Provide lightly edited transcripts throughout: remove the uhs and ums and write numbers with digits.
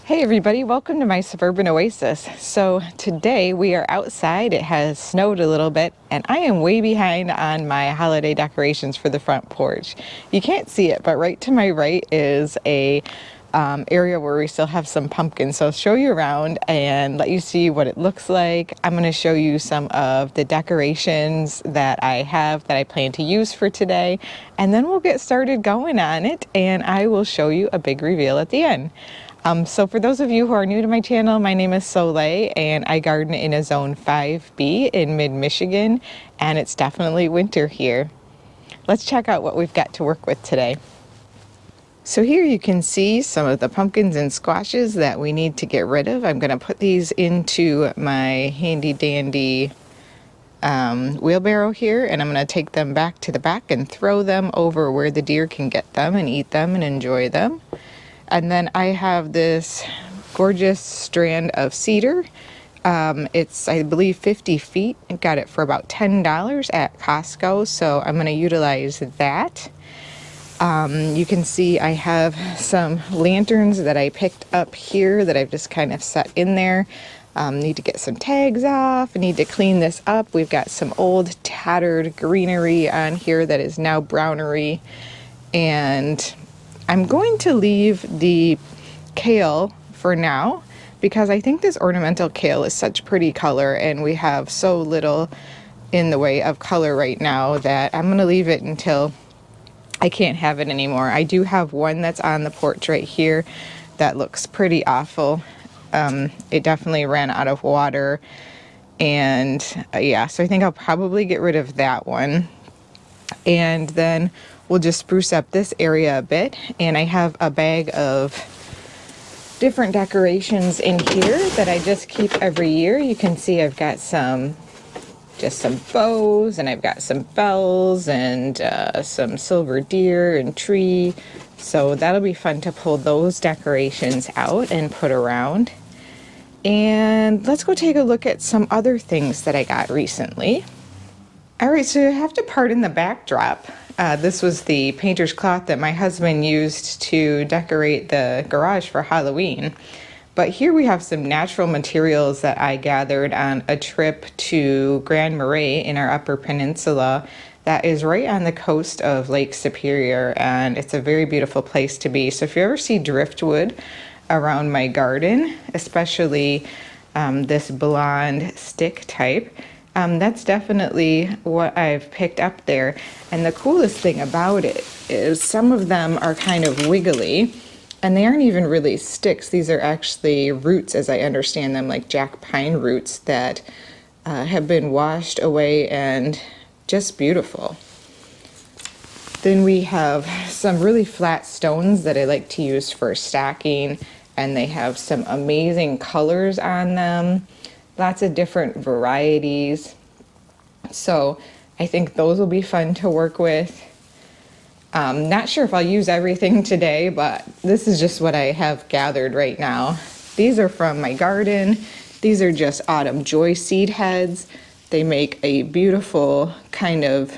Hey everybody, welcome to my Suburban Oasis. So today we are outside. It has snowed a little bit and I am way behind on my holiday decorations for the front porch. You can't see it, but right to my right is a area where we still have some pumpkins. So I'll show you around and let you see what it looks like. I'm going to show you some of the decorations that I have that I plan to use for today, and then we'll get started going on it and I will show you a big reveal at the end. So for those of you who are new to my channel, my name is Soleil and I garden in a zone 5B in mid-Michigan, and it's definitely winter here. Let's check out what we've got to work with today. So here you can see some of the pumpkins and squashes that we need to get rid of. I'm going to put these into my handy dandy wheelbarrow here, and I'm going to take them back to the back and throw them over where the deer can get them and eat them and enjoy them. And then I have this gorgeous strand of cedar. It's, I believe, 50 feet. I got it for about $10 at Costco, so I'm going to utilize that. You can see I have some lanterns that I picked up here that I've just kind of set in there. Need to get some tags off. I need to clean this up. We've got some old tattered greenery on here that is now brownery, and I'm going to leave the kale for now because I think this ornamental kale is such pretty color and we have so little in the way of color right now that I'm going to leave it until I can't have it anymore. I do have one that's on the porch right here that looks pretty awful. It definitely ran out of water, and yeah, so I think I'll probably get rid of that one. And then we'll just spruce up this area a bit. And I have a bag of different decorations in here that I just keep every year. You can see I've got some bows, and I've got some bells and some silver deer and tree. So that'll be fun to pull those decorations out and put around. And let's go take a look at some other things that I got recently. All right, so you have to pardon the backdrop. This was the painter's cloth that my husband used to decorate the garage for Halloween. But here we have some natural materials that I gathered on a trip to Grand Marais in our Upper Peninsula that is right on the coast of Lake Superior, and it's a very beautiful place to be. So if you ever see driftwood around my garden, especially this blonde stick type, that's definitely what I've picked up there. And the coolest thing about it is some of them are kind of wiggly, and they aren't even really sticks. These are actually roots, as I understand them, like jack pine roots that have been washed away and just beautiful. Then we have some really flat stones that I like to use for stacking, and they have some amazing colors on them. Lots of different varieties. So I think those will be fun to work with. Not sure if I'll use everything today, but this is just what I have gathered right now. These are from my garden. These are just autumn joy seed heads. They make a beautiful kind of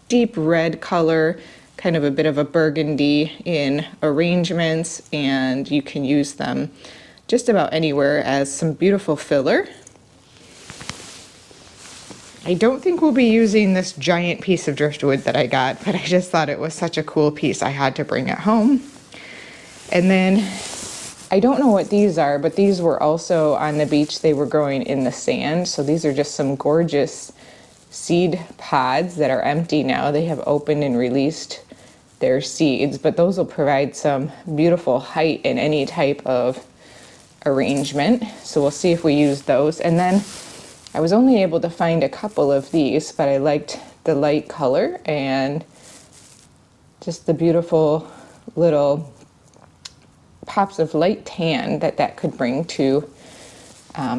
deep red color, kind of a bit of a burgundy in arrangements, and you can use them just about anywhere as some beautiful filler. I don't think we'll be using this giant piece of driftwood that I got, but I just thought it was such a cool piece I had to bring it home. And then I don't know what these are, but these were also on the beach. They were growing in the sand. So these are just some gorgeous seed pods that are empty now. They have opened and released their seeds, but those will provide some beautiful height in any type of arrangement. So we'll see if we use those. And then I was only able to find a couple of these, but I liked the light color and just the beautiful little pops of light tan that could bring to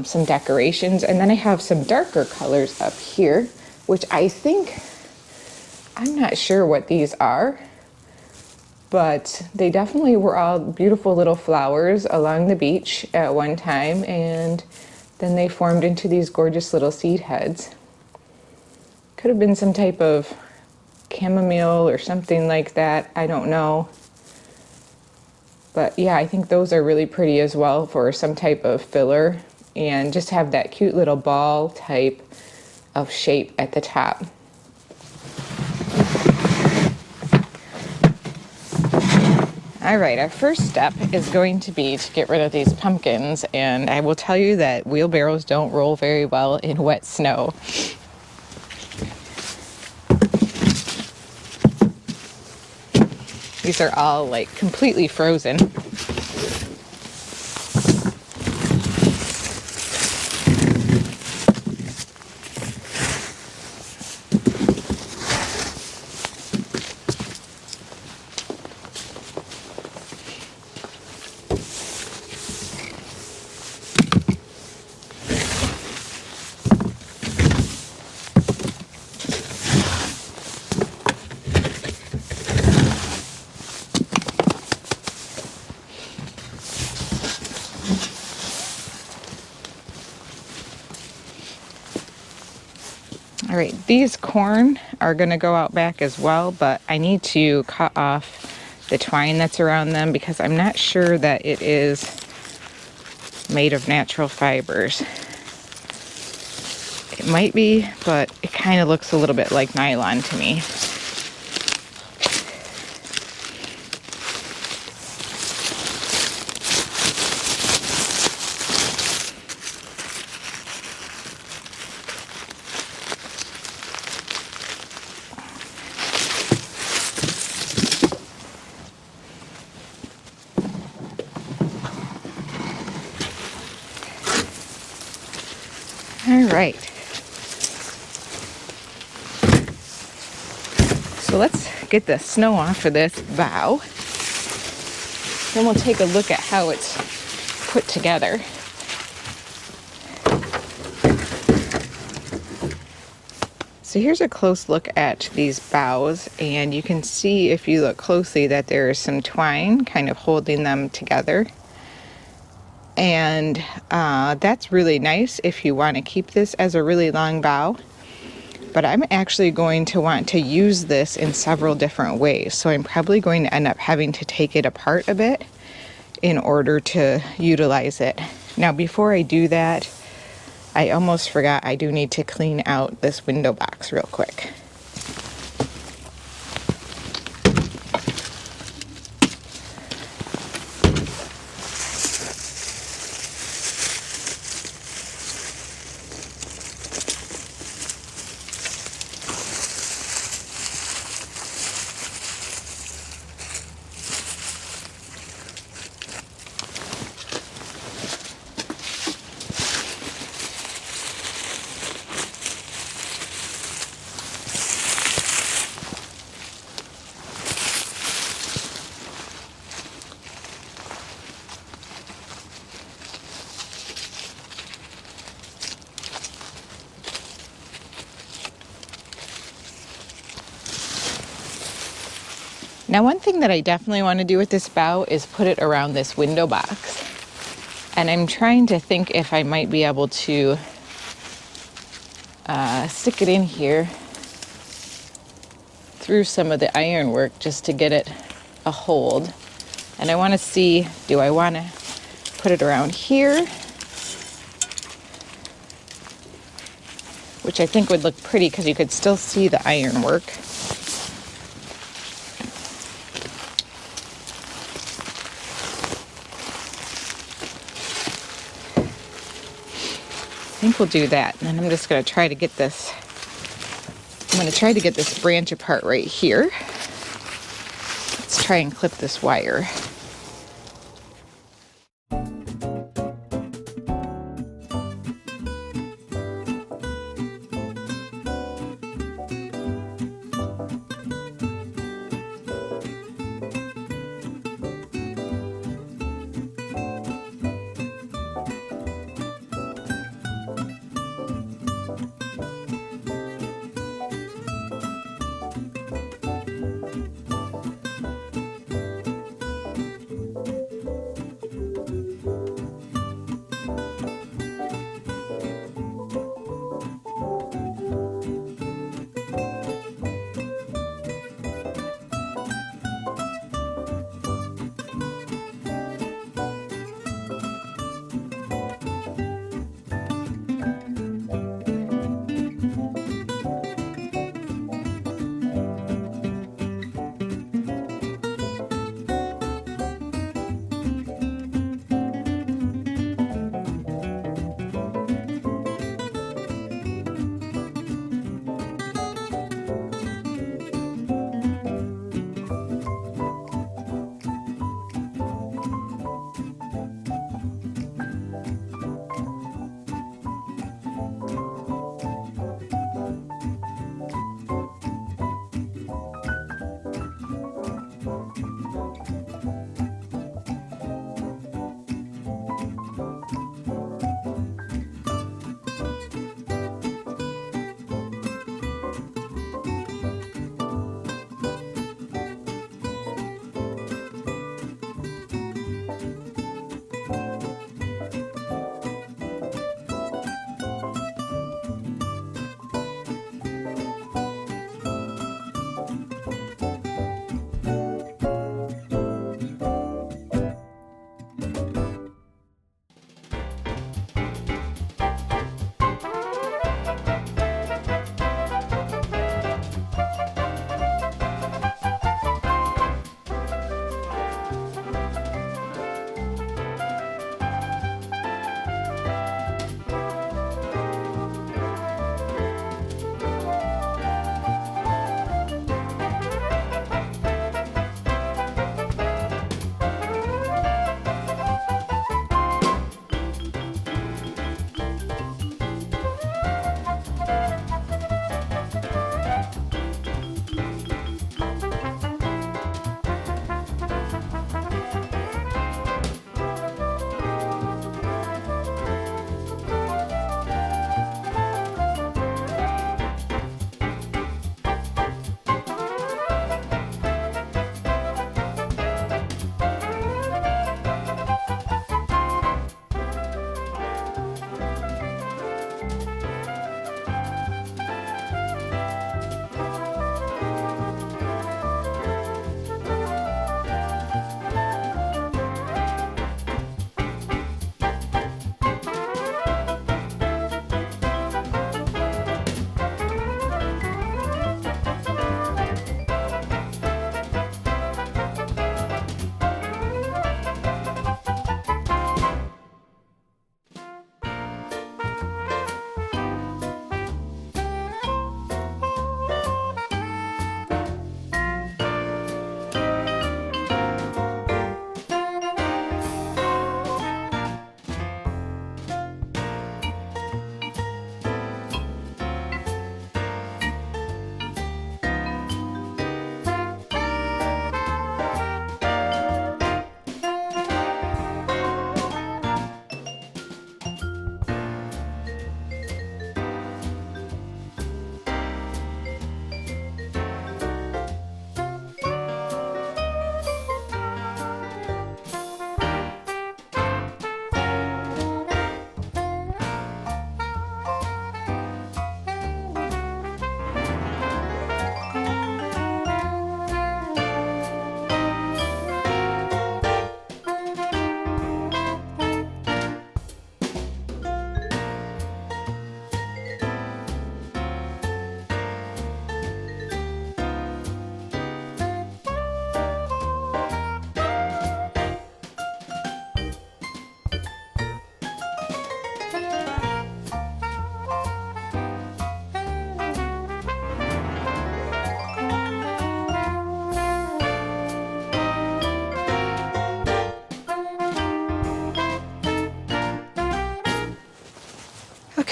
some decorations. And then I have some darker colors up here, which I think, I'm not sure what these are, but they definitely were all beautiful little flowers along the beach at one time, and then they formed into these gorgeous little seed heads. Could have been some type of chamomile or something like that, I don't know. But yeah, I think those are really pretty as well for some type of filler, and just have that cute little ball type of shape at the top. All right, our first step is going to be to get rid of these pumpkins, and I will tell you that wheelbarrows don't roll very well in wet snow. These are all like completely frozen. All right, these corn are going to go out back as well, but I need to cut off the twine that's around them because I'm not sure that it is made of natural fibers. It might be, but it kind of looks a little bit like nylon to me. All right. So let's get the snow off of this bough. Then we'll take a look at how it's put together. So here's a close look at these boughs, and you can see if you look closely that there is some twine kind of holding them together. And that's really nice if you want to keep this as a really long bough. But I'm actually going to want to use this in several different ways. So I'm probably going to end up having to take it apart a bit in order to utilize it. Now, before I do that, I almost forgot I do need to clean out this window box real quick. Now, one thing that I definitely want to do with this bough is put it around this window box. And I'm trying to think if I might be able to stick it in here through some of the ironwork just to get it a hold. And I want to see, do I want to put it around here? Which I think would look pretty because you could still see the ironwork. I think we'll do that. And then I'm just going to try to get this, I'm going to try to get this branch apart right here. Let's try and clip this wire.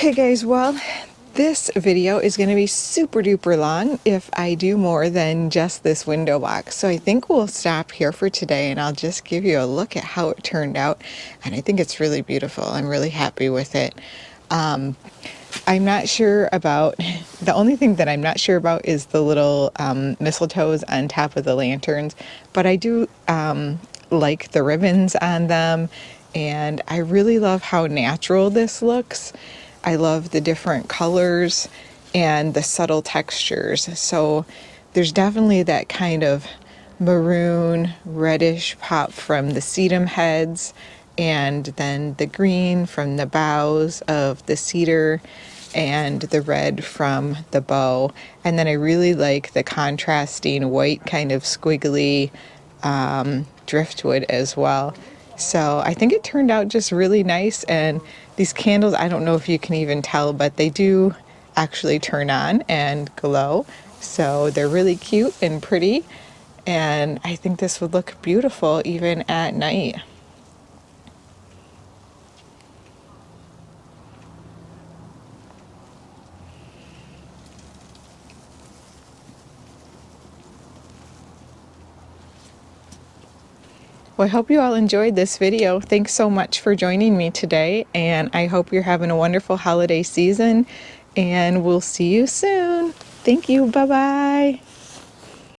Okay guys, well, this video is going to be super duper long if I do more than just this window box. So I think we'll stop here for today and I'll just give you a look at how it turned out. And I think it's really beautiful. I'm really happy with it. I'm not sure about, the only thing that I'm not sure about is the little mistletoes on top of the lanterns, but I do like the ribbons on them, and I really love how natural this looks. I love the different colors and the subtle textures. So there's definitely that kind of maroon reddish pop from the sedum heads, and then the green from the boughs of the cedar, and the red from the bow. And then I really like the contrasting white kind of squiggly driftwood as well. So I think it turned out just really nice. And these candles, I don't know if you can even tell, but they do actually turn on and glow. So they're really cute and pretty. And I think this would look beautiful even at night. Well, I hope you all enjoyed this video. Thanks so much for joining me today, and I hope you're having a wonderful holiday season, and we'll see you soon. Thank you. Bye-bye.